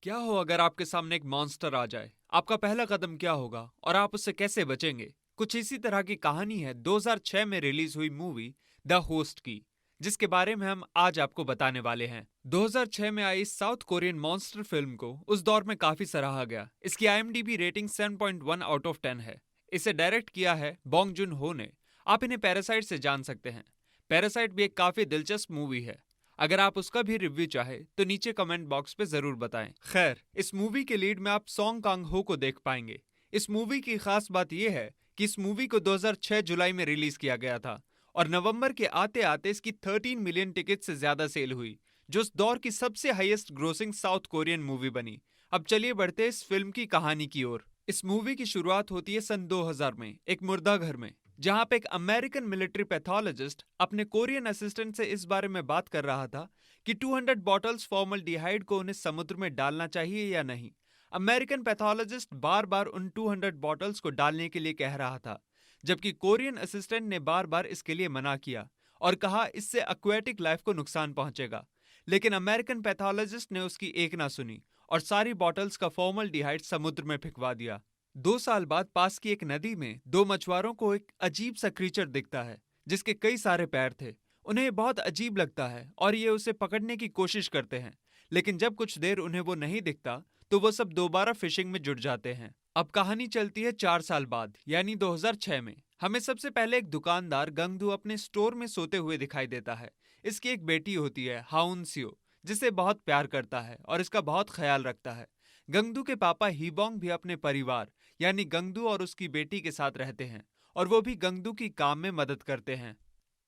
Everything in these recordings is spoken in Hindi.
क्या हो अगर आपके सामने एक मॉन्स्टर आ जाए? आपका पहला कदम क्या होगा और आप उससे कैसे बचेंगे? कुछ इसी तरह की कहानी है 2006 में रिलीज हुई मूवी द होस्ट की, जिसके बारे में हम आज आपको बताने वाले हैं। 2006 में आई इस साउथ कोरियन मॉन्स्टर फिल्म को उस दौर में काफी सराहा गया। इसकी IMDb रेटिंग 7.1 आउट ऑफ 10 है। इसे डायरेक्ट किया है बॉन्ग जून हो ने। आप इन्हें पैरासाइट से जान सकते हैं। पैरासाइट भी एक काफी दिलचस्प मूवी है। अगर आप उसका भी रिव्यू चाहे तो नीचे कमेंट बॉक्स पे जरूर बताएं। खैर, इस मूवी के लीड में आप सॉन्ग कांग हो को देख पाएंगे। इस मूवी की खास बात यह है कि इस मूवी को 2006 जुलाई में रिलीज किया गया था और नवंबर के आते आते इसकी 13 मिलियन टिकट से ज्यादा सेल हुई, जो उस दौर की सबसे highest grossing south Korean movie बनी। अब चलिए बढ़ते इस फिल्म की कहानी की ओर। इस मूवी की शुरुआत होती है सन 2000 में एक मुर्दा घर में, जहां पे एक अमेरिकन मिलिट्री पैथोलॉजिस्ट अपने कोरियन असिस्टेंट से इस बारे में बात कर रहा था कि 200 बॉटल्स फॉर्मल्डिहाइड को उन्हें समुद्र में डालना चाहिए या नहीं। अमेरिकन पैथोलॉजिस्ट बार बार उन 200 बॉटल्स को डालने के लिए कह रहा था, जबकि कोरियन असिस्टेंट ने बार बार इसके लिए मना किया और कहा इससे एक्वेटिक लाइफ को नुकसान पहुंचेगा। लेकिन अमेरिकन पैथोलॉजिस्ट ने उसकी एक ना सुनी और सारी बॉटल्स का फॉर्मल्डिहाइड समुद्र में फेंकवा दिया। 2 साल बाद पास की एक नदी में दो मछुआरों को एक अजीब सा क्रीचर दिखता है, जिसके कई सारे पैर थे। उन्हें ये बहुत अजीब लगता है और ये उसे पकड़ने की कोशिश करते हैं, लेकिन जब कुछ देर उन्हें वो नहीं दिखता तो वो सब दोबारा फिशिंग में जुट जाते हैं। अब कहानी चलती है 4 साल बाद, यानी 2006 में। हमें सबसे पहले एक दुकानदार गंगदू अपने स्टोर में सोते हुए दिखाई देता है। इसकी एक बेटी होती है हाउनसियो, जिसे बहुत प्यार करता है और इसका बहुत ख्याल रखता है। गंगदू के पापा हीबोंग भी अपने परिवार यानी गंगदू और उसकी बेटी के साथ रहते हैं और वो भी गंगदू की काम में मदद करते हैं।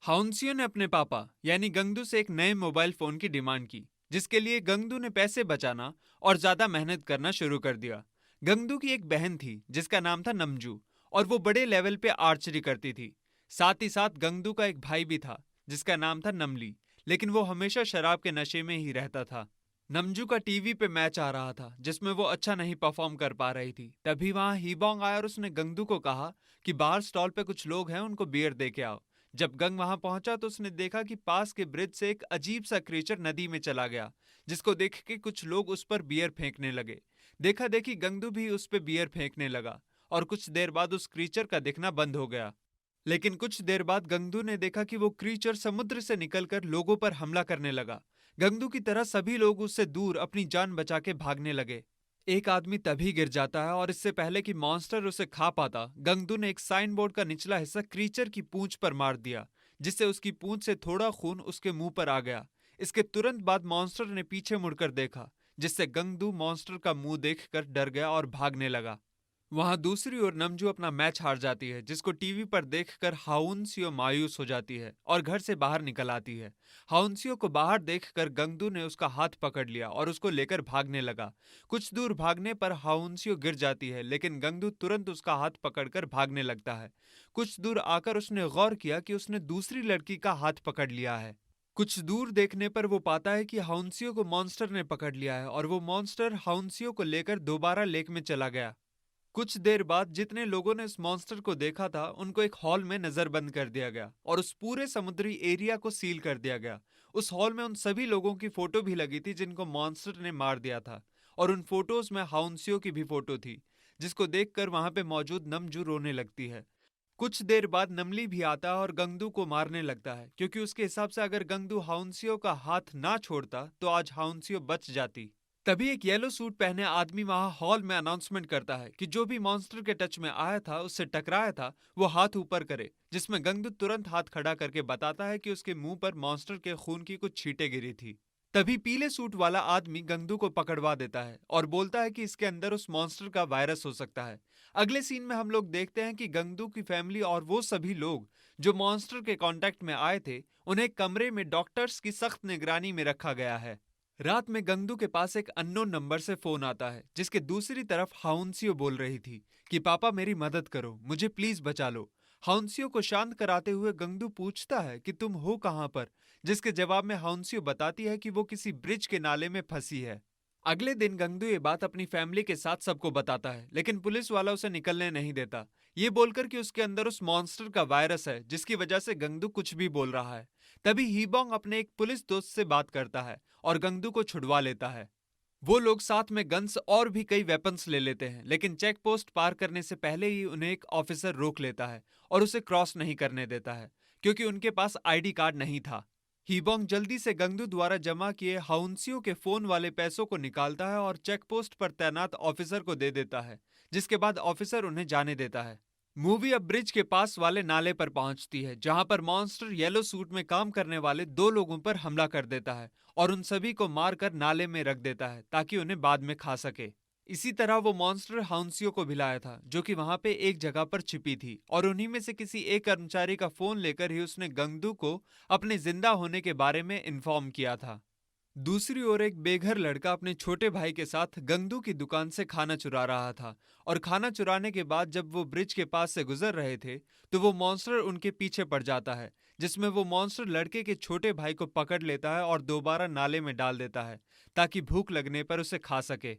हाउंसियो ने अपने पापा यानी गंगदू से एक नए मोबाइल फोन की डिमांड की, जिसके लिए गंगदू ने पैसे बचाना और ज्यादा मेहनत करना शुरू कर दिया। गंगदू की एक बहन थी जिसका नाम था नमजू, और वो बड़े लेवल पे आर्चरी करती थी। साथ ही साथ गंगदू का एक भाई भी था जिसका नाम था नमली, लेकिन वो हमेशा शराब के नशे में ही रहता था। नमजू का टीवी पे मैच आ रहा था जिसमें वो अच्छा नहीं परफॉर्म कर पा रही थी। तभी वहां हीबोंग आया और उसने गंगदू को कहा कि बाहर स्टॉल पे कुछ लोग हैं, उनको बियर दे के आओ। जब गंग वहां पहुंचा तो उसने देखा कि पास के ब्रिज से एक अजीब सा क्रीचर नदी में चला गया, जिसको देख के कुछ लोग उस पर बियर फेंकने लगे। देखा देखी गंगदू भी उस पर बियर फेंकने लगा और कुछ देर बाद उस क्रीचर का दिखना बंद हो गया। लेकिन कुछ देर बाद गंगदू ने देखा कि वो क्रीचर समुद्र से निकलकर लोगों पर हमला करने लगा। गंगदू की तरह सभी लोग उससे दूर अपनी जान बचा के भागने लगे। एक आदमी तभी गिर जाता है और इससे पहले कि मॉन्स्टर उसे खा पाता, गंगदू ने एक साइन बोर्ड का निचला हिस्सा क्रीचर की पूंछ पर मार दिया, जिससे उसकी पूंछ से थोड़ा खून उसके मुंह पर आ गया। इसके तुरंत बाद मॉन्स्टर ने पीछे मुड़कर देखा, जिससे गंगदू मॉन्स्टर का मुंह देखकर डर गया और भागने लगा। वहां दूसरी ओर नमजू अपना मैच हार जाती है, जिसको टीवी पर देखकर हाउनसियो मायूस हो जाती है और घर से बाहर निकल आती है। हाउनसियो को बाहर देखकर गंगदू ने उसका हाथ पकड़ लिया और उसको लेकर भागने लगा। कुछ दूर भागने पर हाउनसियो गिर जाती है, लेकिन गंगदू तुरंत उसका हाथ पकड़कर भागने लगता है। कुछ दूर आकर उसने गौर किया कि उसने दूसरी लड़की का हाथ पकड़ लिया है। कुछ दूर देखने पर वो पाता है कि हाउनसियो को मॉन्स्टर ने पकड़ लिया है और वो मॉन्स्टर हाउनसियो को लेकर दोबारा लेक में चला गया। कुछ देर बाद जितने लोगों ने उस मॉन्स्टर को देखा था उनको एक हॉल में नजरबंद कर दिया गया और उस पूरे समुद्री एरिया को सील कर दिया गया। उस हॉल में उन सभी लोगों की फोटो भी लगी थी जिनको मॉन्स्टर ने मार दिया था, और उन फोटोज में हाउंसियो की भी फोटो थी, जिसको देखकर वहां पे मौजूद नमजू रोने लगती है। कुछ देर बाद नमली भी आता है और गंगदू को मारने लगता है, क्योंकि उसके हिसाब से अगर गंगदू हाउंसियो का हाथ ना छोड़ता तो आज हाउंसियो बच जाती। तभी एक येलो सूट पहने आदमी वहां हॉल में अनाउंसमेंट करता है कि जो भी मॉन्स्टर के टच में आया था, उससे टकराया था, वो हाथ ऊपर करे, जिसमें गंगदू तुरंत हाथ खड़ा करके बताता है कि उसके मुंह पर मॉन्स्टर के खून की कुछ छींटे गिरी थी। तभी पीले सूट वाला आदमी गंगदू को पकड़वा देता है और बोलता है कि इसके अंदर उस मॉन्स्टर का वायरस हो सकता है। अगले सीन में हम लोग देखते हैं कि गंगदू की फैमिली और वो सभी लोग जो मॉन्स्टर के कांटेक्ट में आए थे, उन्हें कमरे में डॉक्टर्स की सख्त निगरानी में रखा गया है। रात में गंगदू के पास एक अननोन नंबर से फोन आता है, जिसके दूसरी तरफ हाउंसियो बोल रही थी कि पापा मेरी मदद करो, मुझे प्लीज बचा लो। हाउंसियो को शांत कराते हुए गंगदू पूछता है कि तुम हो कहां पर, जिसके जवाब में हाउंसियो बताती है कि वो किसी ब्रिज के नाले में फंसी है। अगले दिन गंगदू ये बात अपनी फैमिली के साथ सबको बताता है, लेकिन पुलिस वाला उसे निकलने नहीं देता, ये बोलकर कि उसके अंदर उस मॉन्स्टर का वायरस है, जिसकी वजह से गंगदू कुछ भी बोल रहा है। तभी हीबोंग अपने एक पुलिस दोस्त से बात करता है और गंगदू को छुड़वा लेता है। वो लोग साथ में गन्स और भी कई वेपन्स ले लेते हैं, लेकिन चेक पोस्ट पार करने से पहले ही उन्हें एक ऑफिसर रोक लेता है और उसे क्रॉस नहीं करने देता है, क्योंकि उनके पास आईडी कार्ड नहीं था। हीबोंग जल्दी से गंगदू द्वारा जमा किए हाउंसियो के फोन वाले पैसों को निकालता है और चेक पोस्ट पर तैनात ऑफिसर को दे देता है, जिसके बाद ऑफिसर उन्हें जाने देता है। मूवी अब ब्रिज के पास वाले नाले पर पहुंचती है, जहां पर मॉन्स्टर येलो सूट में काम करने वाले दो लोगों पर हमला कर देता है और उन सभी को मारकर नाले में रख देता है ताकि उन्हें बाद में खा सके। इसी तरह वो मॉन्स्टर हाउंसियो को भी लाया था, जो कि वहां पे एक जगह पर छिपी थी, और उन्हीं में से किसी एक कर्मचारी का फोन लेकर ही उसने गंगदू को अपने जिंदा होने के बारे में इन्फॉर्म किया था। दूसरी ओर एक बेघर लड़का अपने छोटे भाई के साथ गंगदू की दुकान से खाना चुरा रहा था, और खाना चुराने के बाद जब वो ब्रिज के पास से गुजर रहे थे तो वो मॉन्स्टर उनके पीछे पड़ जाता है, जिसमें वो मॉन्स्टर लड़के के छोटे भाई को पकड़ लेता है और दोबारा नाले में डाल देता है ताकि भूख लगने पर उसे खा सके।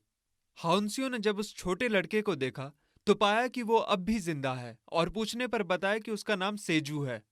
हाउंसियो ने जब उस छोटे लड़के को देखा तो पाया कि वो अब भी जिंदा है, और पूछने पर बताया कि उसका नाम सेजू है।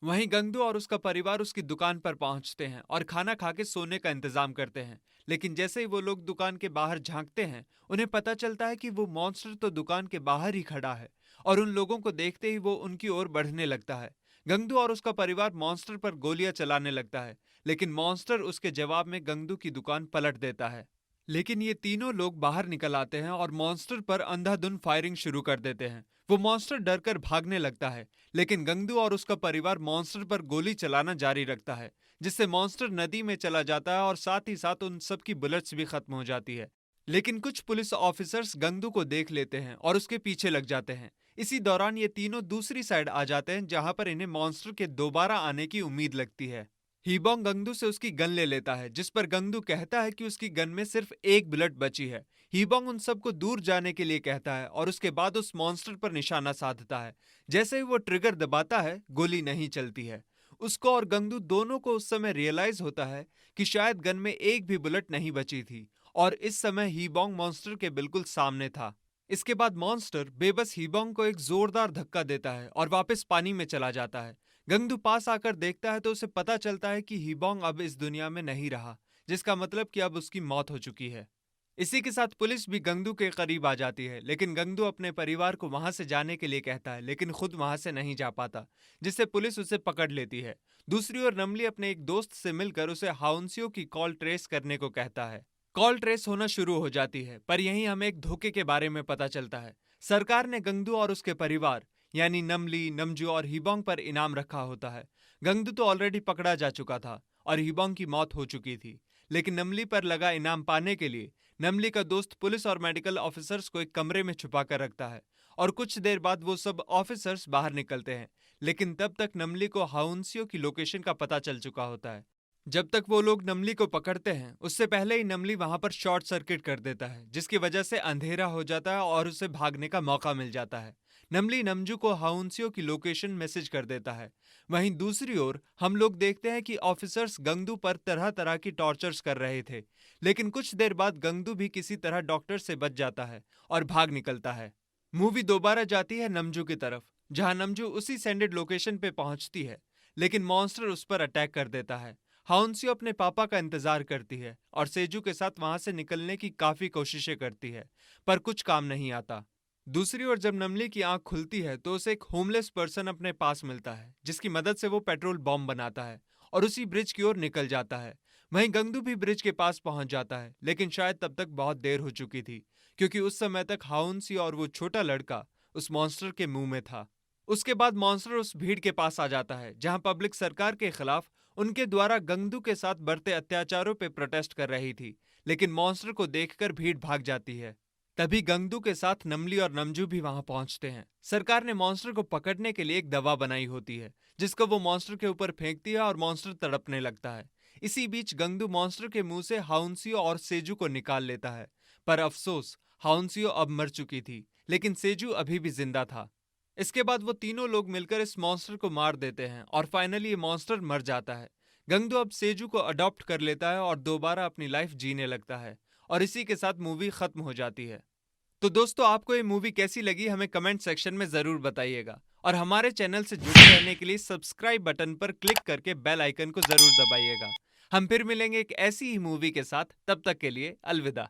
वहीं गंगदू और उसका परिवार उसकी दुकान पर पहुंचते हैं और खाना खा के सोने का इंतजाम करते हैं, लेकिन जैसे ही वो लोग दुकान के बाहर झांकते हैं उन्हें पता चलता है कि वो मॉन्स्टर तो दुकान के बाहर ही खड़ा है, और उन लोगों को देखते ही वो उनकी ओर बढ़ने लगता है। गंगदू और उसका परिवार मॉन्स्टर पर गोलियां चलाने लगता है, लेकिन मॉन्स्टर उसके जवाब में गंगदू की दुकान पलट देता है। लेकिन ये तीनों लोग बाहर निकल आते हैं और मॉन्स्टर पर अंधाधुंध फायरिंग शुरू कर देते हैं। वो मॉन्स्टर डरकर भागने लगता है, लेकिन गंगदू और उसका परिवार मॉन्स्टर पर गोली चलाना जारी रखता है, जिससे मॉन्स्टर नदी में चला जाता है और साथ ही साथ उन सबकी बुलेट्स भी खत्म हो जाती है। लेकिन कुछ पुलिस ऑफिसर्स गंगदू को देख लेते हैं और उसके पीछे लग जाते हैं। इसी दौरान ये तीनों दूसरी साइड आ जाते हैं, जहां पर इन्हें मॉन्स्टर के दोबारा आने की उम्मीद लगती है। हीबोंग गंगदू से उसकी गन ले लेता है, जिस पर गंगदू कहता है कि उसकी गन में सिर्फ एक बुलेट बची है। हीबोंग उन सबको दूर जाने के लिए कहता है और उसके बाद उस मॉन्स्टर पर निशाना साधता है। जैसे ही वो ट्रिगर दबाता है, गोली नहीं चलती है। उसको और गंगदू दोनों को उस समय रियलाइज होता है कि शायद गन में एक भी बुलेट नहीं बची थी, और इस समय हीबोंग मॉन्स्टर के बिल्कुल सामने था। इसके बाद मॉन्स्टर बेबस हीबोंग को एक जोरदार धक्का देता है और वापस पानी में चला जाता है। गंगदू पास आकर देखता है तो उसे पता चलता है कि हीबोंग अब इस दुनिया में नहीं रहा, जिसका मतलब कि अब उसकी मौत हो चुकी है। इसी के साथ पुलिस भी गंगदू के करीब आ जाती है, लेकिन गंगदू अपने परिवार को वहां से जाने के लिए कहता है, लेकिन खुद वहां से नहीं जा पाता, जिससे पुलिस उसे पकड़ लेती है। दूसरी ओर नमली अपने एक दोस्त से मिलकर उसे हाउंसियो की कॉल ट्रेस करने को कहता है। कॉल ट्रेस होना शुरू हो जाती है, पर यहीं हमें एक धोखे के बारे में पता चलता है। सरकार ने गंगदू और उसके परिवार यानी नमली, नमजू और हिबोंग पर इनाम रखा होता है। गंगदू तो ऑलरेडी पकड़ा जा चुका था और हिबोंग की मौत हो चुकी थी, लेकिन नमली पर लगा इनाम पाने के लिए नमली का दोस्त पुलिस और मेडिकल ऑफिसर्स को एक कमरे में छुपा कर रखता है, और कुछ देर बाद वो सब ऑफिसर्स बाहर निकलते हैं। लेकिन तब तक नमली को हाउंसियो की लोकेशन का पता चल चुका होता है। जब तक वो लोग नमली को पकड़ते हैं, उससे पहले ही नमली वहां पर शॉर्ट सर्किट कर देता है, जिसकी वजह से अंधेरा हो जाता है और उसे भागने का मौका मिल जाता है। नमली नमजू को हाउंसियो की लोकेशन मैसेज कर देता है। वहीं दूसरी ओर हम लोग देखते हैं कि ऑफिसर्स गंगदू पर तरह तरह की टॉर्चर्स कर रहे थे, लेकिन कुछ देर बाद गंगदू भी किसी तरह डॉक्टर से बच जाता है और भाग निकलता है। मूवी दोबारा जाती है नमजू की तरफ, जहां नमजू उसी सैंडेड लोकेशन पे पहुंचती है, लेकिन मॉन्स्टर उस पर अटैक कर देता है। हाउंसियो अपने पापा का इंतजार करती है और सेजू के साथ वहां से निकलने की काफी कोशिशें करती है, पर कुछ काम नहीं आता। दूसरी ओर जब नमली की आंख खुलती है तो उसे एक होमलेस पर्सन अपने पास मिलता है, जिसकी मदद से वो पेट्रोल बॉम्ब बनाता है और उसी ब्रिज की ओर निकल जाता है। वहीं गंगदू भी ब्रिज के पास पहुंच जाता है, लेकिन शायद तब तक बहुत देर हो चुकी थी, क्योंकि उस समय तक हाउंसी और वो छोटा लड़का उस मॉन्स्टर के मुंह में था। उसके बाद मॉन्स्टर उस भीड़ के पास आ जाता है, जहां पब्लिक सरकार के खिलाफ उनके द्वारा गंगदू के साथ बढ़ते अत्याचारों पे प्रोटेस्ट कर रही थी, लेकिन मॉन्स्टर को देखकर भीड़ भाग जाती है। तभी गंगदू के साथ नमली और नमजू भी वहां पहुंचते हैं। सरकार ने मॉन्स्टर को पकड़ने के लिए एक दवा बनाई होती है, जिसको वो मॉन्स्टर के ऊपर फेंकती है और मॉन्स्टर तड़पने लगता है। इसी बीच गंगदू मॉन्स्टर के मुंह से हाउंसियो और सेजू को निकाल लेता है, पर अफसोस हाउंसियो अब मर चुकी थी, लेकिन सेजू अभी भी जिंदा था। इसके बाद वो तीनों लोग मिलकर इस मॉन्स्टर को मार देते हैं और फाइनली ये मॉन्स्टर मर जाता है। गंगदू अब सेजू को अडॉप्ट कर लेता है और दोबारा अपनी लाइफ जीने लगता है, और इसी के साथ मूवी खत्म हो जाती है। तो दोस्तों, आपको ये मूवी कैसी लगी हमें कमेंट सेक्शन में जरूर बताइएगा, और हमारे चैनल से जुड़े रहने के लिए सब्सक्राइब बटन पर क्लिक करके बेल आइकन को जरूर दबाइएगा। हम फिर मिलेंगे एक ऐसी ही मूवी के साथ, तब तक के लिए अलविदा।